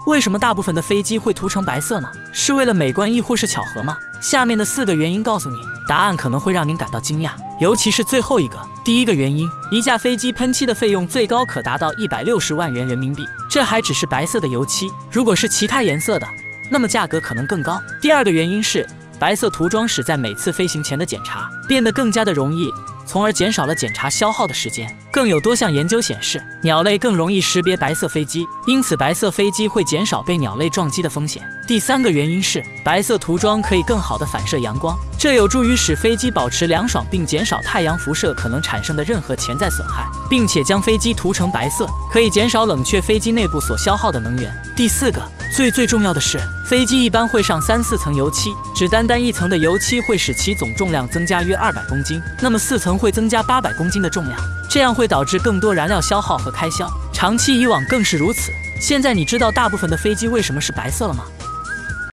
为什么大部分的飞机会涂成白色呢？是为了美观亦或是巧合吗？下面的4个原因告诉你，答案可能会让您感到惊讶，尤其是最后一个。第一个原因，一架飞机喷漆的费用最高可达到160万元人民币，这还只是白色的油漆，如果是其他颜色的，那么价格可能更高。第二个原因是，白色涂装使在每次飞行前的检查变得更加的容易，从而减少了检查消耗的时间。更有多项研究显示，鸟类更容易识别白色飞机，因此白色飞机会减少被鸟类撞击的风险。第三个原因是，白色涂装可以更好地反射阳光，这有助于使飞机保持凉爽，并减少太阳辐射可能产生的任何潜在损害，并且将飞机涂成白色，可以减少冷却飞机内部所消耗的能源。第四个，最重要的是，飞机一般会上3、4层油漆，只单一层的油漆会使其总重量增加约200公斤，那么4层会增加800公斤的重量，这样会导致更多燃料消耗和开销，长期以往更是如此。现在你知道大部分的飞机为什么是白色了吗？